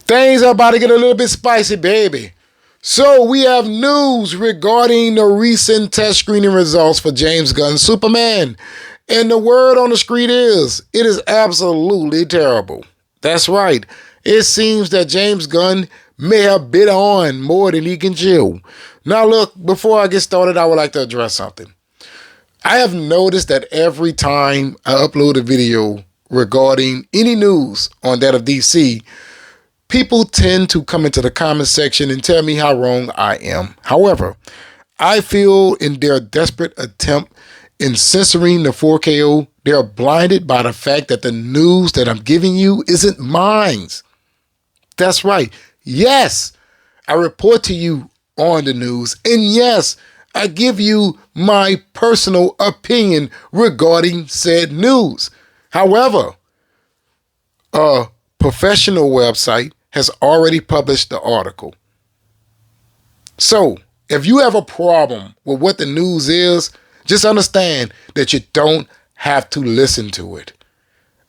Things are about to get a little bit spicy, baby. So we have news regarding the recent test screening results for James Gunn's Superman. And the word on the street is, it is absolutely terrible. That's right. It seems that James Gunn may have bit on more than he can chew. Now look, before I get started, I would like to address something. I have noticed that every time I upload a video regarding any news on that of DC, people tend to come into the comment section and tell me how wrong I am. However, I feel in their desperate attempt in censoring the 4KO, they're blinded by the fact that the news that I'm giving you isn't mine. That's right. Yes, I report to you on the news. And yes, I give you my personal opinion regarding said news. However, a professional website has already published the article. So, if you have a problem with what the news is, just understand that you don't have to listen to it.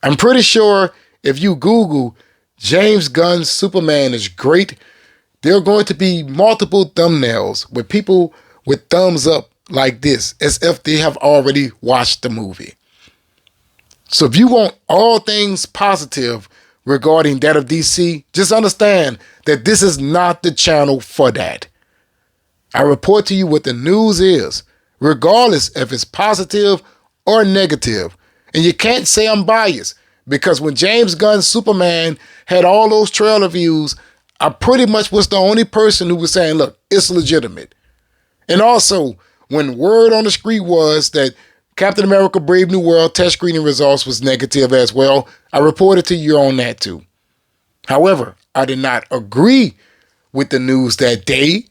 I'm pretty sure if you Google James Gunn's Superman is great, there are going to be multiple thumbnails with people with thumbs up like this, as if they have already watched the movie. So if you want all things positive regarding that of DC, just understand that this is not the channel for that. I report to you what the news is, regardless if it's positive or negative. And you can't say I'm biased, because when James Gunn's Superman had all those trailer views, I pretty much was the only person who was saying, look, it's legitimate. And also, when word on the street was that Captain America Brave New World test screening results was negative as well, I reported to you on that too. However, I did not agree with the news that day,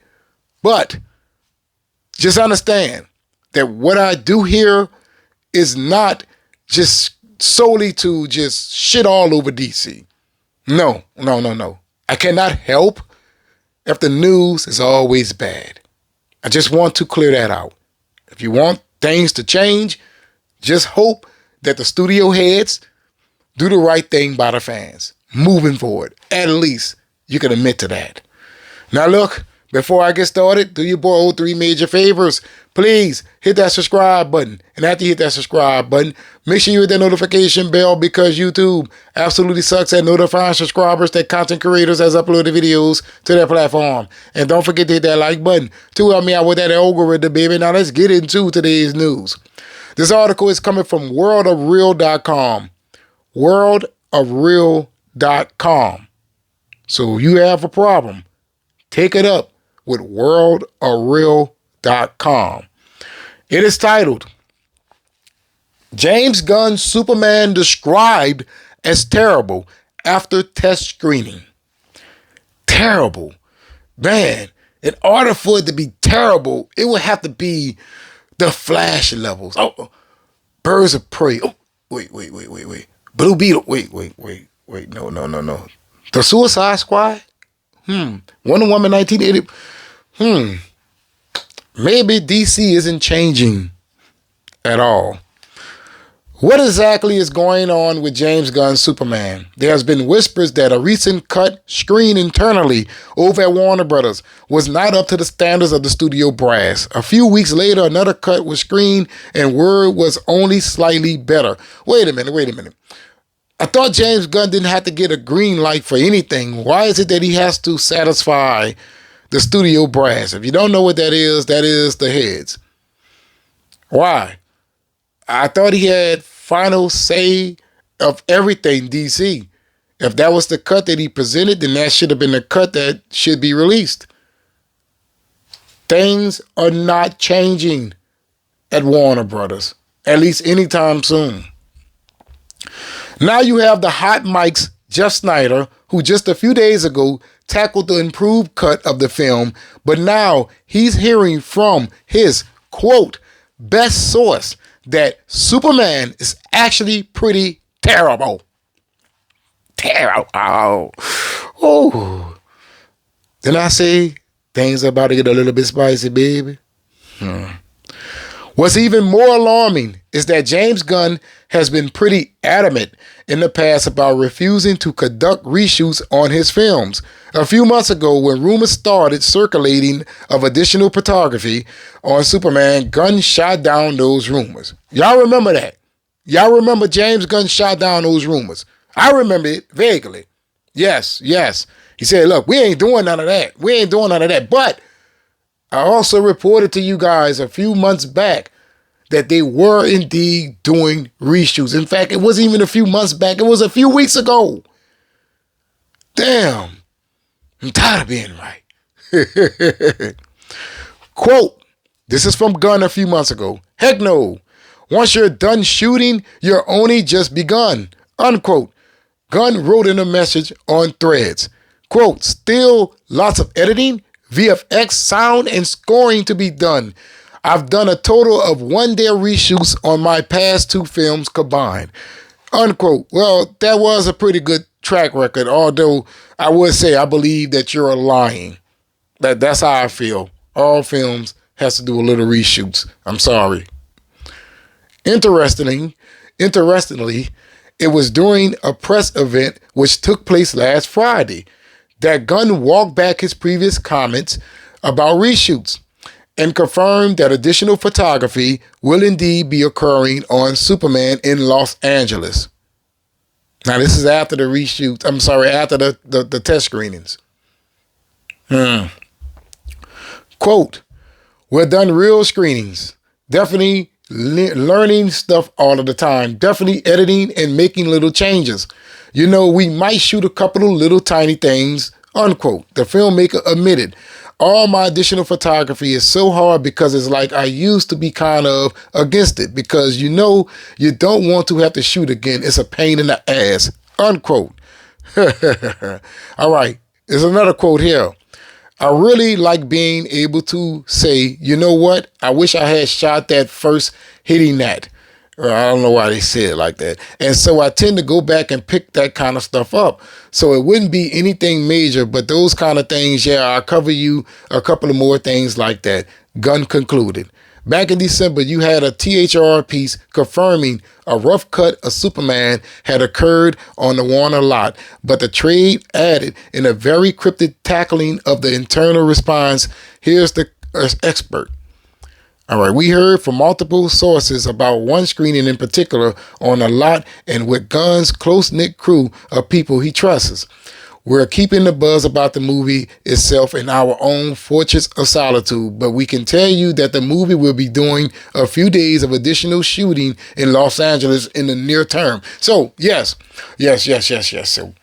but just understand that what I do here is not just solely to just shit all over DC. No. I cannot help if the news is always bad. I just want to clear that out. If you want things to change, just hope that the studio heads do the right thing by the fans. Moving forward, at least you can admit to that. Now look, before I get started, do your boy O3 major favors. Please hit that subscribe button. And after you hit that subscribe button, make sure you hit that notification bell, because YouTube absolutely sucks at notifying subscribers that content creators has uploaded videos to their platform. And don't forget to hit that like button to help me out with that algorithm, baby. Now let's get into today's news. This article is coming from worldofreal.com. Worldofreal.com. So you have a problem, take it up with worldofreal.com. It is titled, James Gunn's Superman described as terrible after test screening. Terrible. Man, in order for it to be terrible, it would have to be the Flash levels. Oh, Birds of Prey. Oh, wait. Blue Beetle. Wait. No. The Suicide Squad? Wonder Woman 1980. Maybe DC isn't changing at all. What exactly is going on with James Gunn's Superman? There has been whispers that a recent cut screened internally over at Warner Brothers was not up to the standards of the studio brass. A few weeks later, another cut was screened and word was only slightly better. Wait a minute. I thought James Gunn didn't have to get a green light for anything. Why is it that he has to satisfy the studio brass? If you don't know what that is the heads. Why? I thought he had final say of everything DC. If that was the cut that he presented, then that should have been the cut that should be released. Things are not changing at Warner Brothers, at least anytime soon. Now you have the hot mics Jeff Snyder, who just a few days ago tackled the improved cut of the film, but now he's hearing from his, quote, best source that Superman is actually pretty terrible. Terrible. Oh. Then I say things are about to get a little bit spicy, baby. What's even more alarming is that James Gunn has been pretty adamant in the past about refusing to conduct reshoots on his films. A few months ago, when rumors started circulating of additional photography on Superman, Gunn shot down those rumors. Y'all remember that? Y'all remember James Gunn shot down those rumors? I remember it vaguely. Yes. He said, look, we ain't doing none of that. But I also reported to you guys a few months back that they were indeed doing reshoots. In fact, it wasn't even a few months back. It was a few weeks ago. Damn. I'm tired of being right. Quote, this is from Gunn a few months ago. Heck no. Once you're done shooting, you're only just begun. Unquote. Gunn wrote in a message on Threads. Quote, still lots of editing, VFX, sound, and scoring to be done. I've done a total of 1 day reshoots on my past 2 films combined. Unquote. Well, that was a pretty good track record, although I would say I believe that you're lying. That's how I feel. All films has to do a little reshoots. I'm sorry. Interestingly, it was during a press event which took place last Friday that Gunn walked back his previous comments about reshoots and confirmed that additional photography will indeed be occurring on Superman in Los Angeles. Now, this is after the reshoots. I'm sorry, after the test screenings. Quote, we're done real screenings. Definitely learning stuff all of the time. Definitely editing and making little changes. You know, we might shoot a couple of little tiny things, unquote. The filmmaker admitted, all my additional photography is so hard because it's like I used to be kind of against it because you know you don't want to have to shoot again. It's a pain in the ass, unquote. All right, there's another quote here. I really like being able to say, you know what? I wish I had shot that first hitting that. Or I don't know why they said it like that. And so I tend to go back and pick that kind of stuff up. So it wouldn't be anything major, but those kind of things, yeah, I'll cover you a couple of more things like that. Gunn concluded. Back in December, you had a THR piece confirming a rough cut of Superman had occurred on the Warner lot, but the trade added in a very cryptic tackling of the internal response. Here's the expert. All right, we heard from multiple sources about one screening in particular on a lot and with Gunn's close-knit crew of people he trusts. We're keeping the buzz about the movie itself in our own fortress of solitude, but we can tell you that the movie will be doing a few days of additional shooting in Los Angeles in the near term. So, yes. So,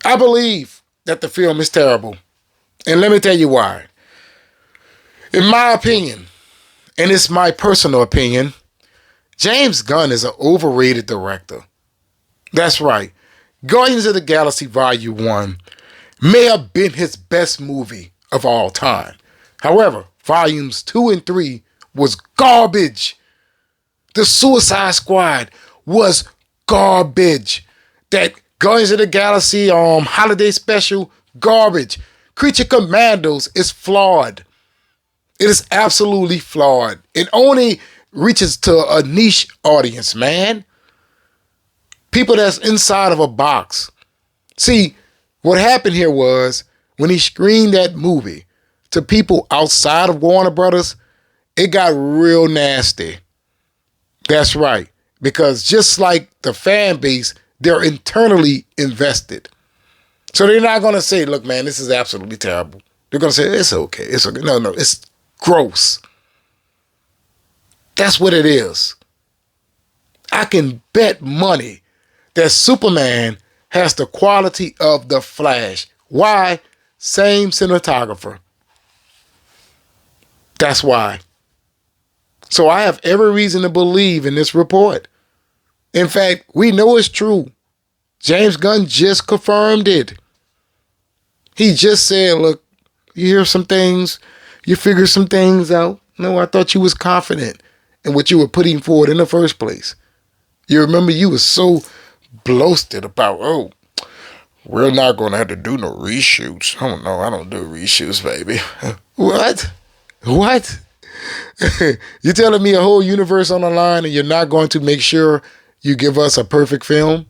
I believe that the film is terrible. And let me tell you why. In my opinion, and it's my personal opinion, James Gunn is an overrated director. That's right. Guardians of the Galaxy Volume 1 may have been his best movie of all time. However, Volumes 2 and 3 was garbage. The Suicide Squad was garbage. That Guardians of the Galaxy holiday special, garbage. Creature Commandos is flawed. It is absolutely flawed. It only reaches to a niche audience, man. People that's inside of a box. See, what happened here was when he screened that movie to people outside of Warner Brothers, it got real nasty. That's right. Because just like the fan base, they're internally invested. So they're not going to say, look, man, this is absolutely terrible. They're going to say, it's okay. It's okay. No, it's gross. That's what it is. I can bet money that Superman has the quality of the Flash. Why? Same cinematographer. That's why. So I have every reason to believe in this report. In fact, we know it's true. James Gunn just confirmed it. He just said, look, you hear some things, you figure some things out. No, I thought you was confident in what you were putting forward in the first place. You remember you was so boasted about, we're not going to have to do no reshoots. Oh, no, I don't do reshoots, baby. What? You're telling me a whole universe on the line and you're not going to make sure you give us a perfect film?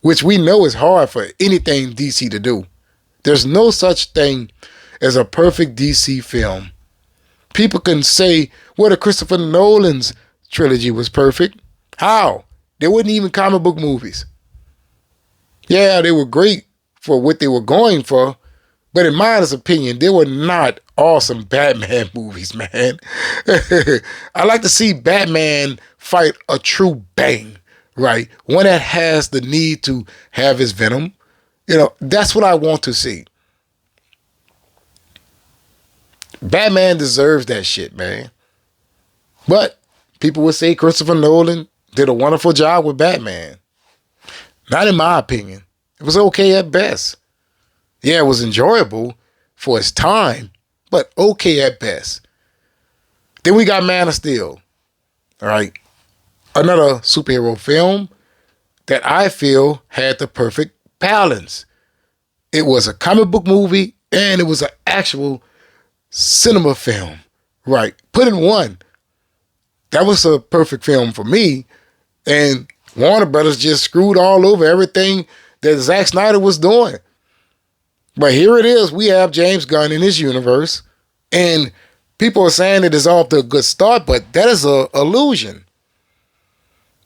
Which we know is hard for anything DC to do. There's no such thing as a perfect DC film. People can say, well, the Christopher Nolan's trilogy was perfect. How? They weren't even comic book movies. Yeah, they were great for what they were going for, but in my opinion, they were not awesome Batman movies, man. I like to see Batman fight a true bang, right? One that has the need to have his venom. You know, that's what I want to see. Batman deserves that shit, man. But people would say Christopher Nolan did a wonderful job with Batman. Not in my opinion. It was okay at best. Yeah, it was enjoyable for its time, but okay at best. Then we got Man of Steel. All right. Another superhero film that I feel had the perfect balance. It was a comic book movie and it was an actual cinema film. Right. Put in one. That was a perfect film for me. And Warner Brothers just screwed all over everything that Zack Snyder was doing. But here it is. We have James Gunn in his universe. And people are saying it is off to a good start, but that is an illusion.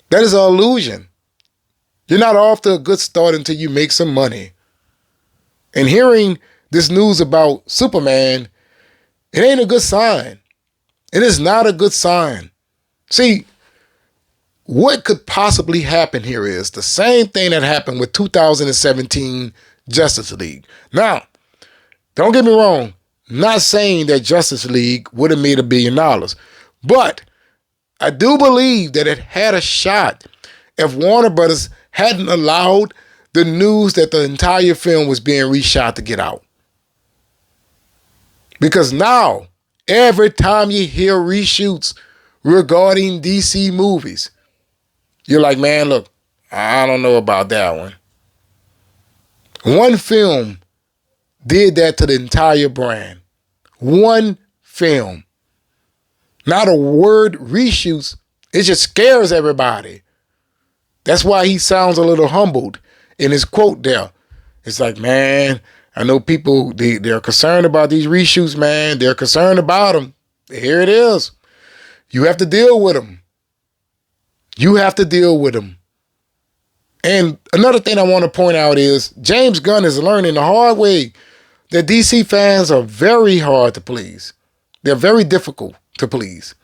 That is an illusion. You're not off to a good start until you make some money. And hearing this news about Superman, it ain't a good sign. It is not a good sign. See, what could possibly happen here is the same thing that happened with 2017 Justice League. Now, don't get me wrong. Not saying that Justice League would have made $1 billion. But I do believe that it had a shot if Warner Brothers hadn't allowed the news that the entire film was being reshot to get out. Because now, every time you hear reshoots regarding DC movies, you're like, man, look, I don't know about that one. One film did that to the entire brand. One film. Not a word reshoots. It just scares everybody. That's why he sounds a little humbled in his quote there. It's like, man, I know people, they're concerned about these reshoots, man. They're concerned about them. Here it is. You have to deal with them. You have to deal with them. And another thing I want to point out is James Gunn is learning the hard way that DC fans are very hard to please. They're very difficult to please.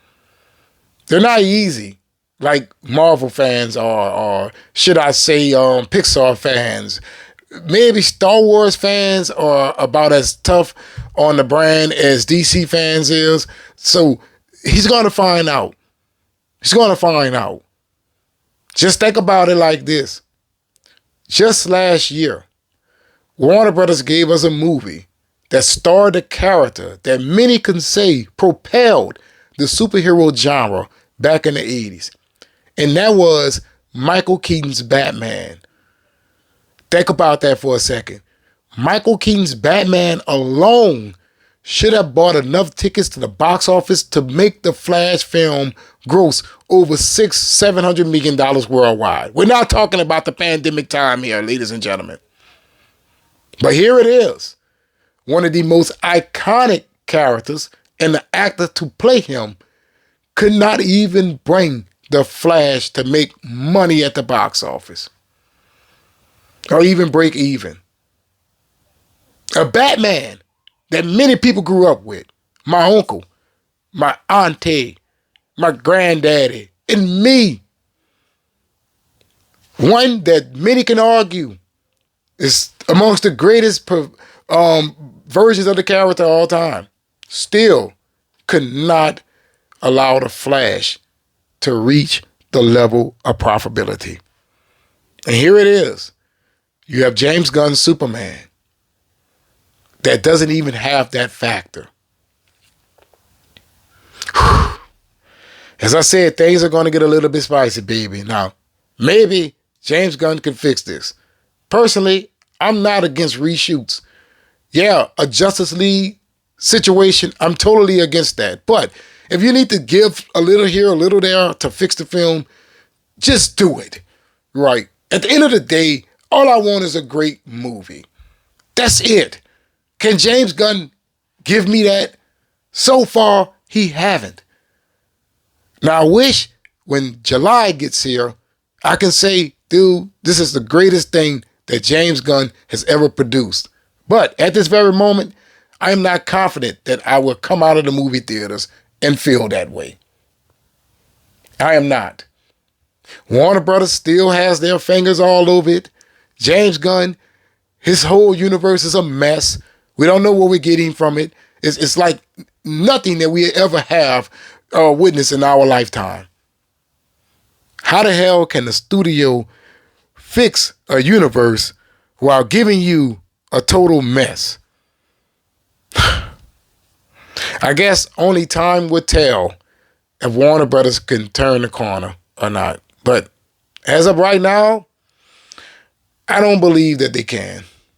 They're not easy like Marvel fans are, or should I say Pixar fans. Maybe Star Wars fans are about as tough on the brand as DC fans is. So he's going to find out. He's going to find out. Just think about it like this. Just last year, Warner Brothers gave us a movie that starred a character that many can say propelled the superhero genre back in the 80s. And that was Michael Keaton's Batman. Think about that for a second. Michael Keaton's Batman alone should have bought enough tickets to the box office to make the Flash film gross over $600-700 million worldwide. We're not talking about the pandemic time here, ladies and gentlemen. But here it is. One of the most iconic characters and the actor to play him could not even bring the Flash to make money at the box office. Or even break even. A Batman that many people grew up with. My uncle, my auntie, my granddaddy, and me. One that many can argue is amongst the greatest versions of the character of all time. Still could not allow the Flash to reach the level of profitability. And here it is. You have James Gunn's Superman that doesn't even have that factor. As I said, things are going to get a little bit spicy, baby. Now, maybe James Gunn can fix this. Personally, I'm not against reshoots. Yeah, a Justice League situation, I'm totally against that. But If you need to give a little here, a little there to fix the film, just do it. Right? At the end of the day, all I want is a great movie. That's it. Can James Gunn give me that? So far, he haven't. Now, I wish when July gets here, I can say, dude, this is the greatest thing that James Gunn has ever produced. But at this very moment, I am not confident that I will come out of the movie theaters and feel that way. I am not. Warner Brothers still has their fingers all over it. James Gunn, his whole universe is a mess. We don't know what we're getting from it. It's like nothing that we ever have witnessed in our lifetime. How the hell can the studio fix a universe while giving you a total mess? I guess only time would tell if Warner Brothers can turn the corner or not. But as of right now, I don't believe that they can.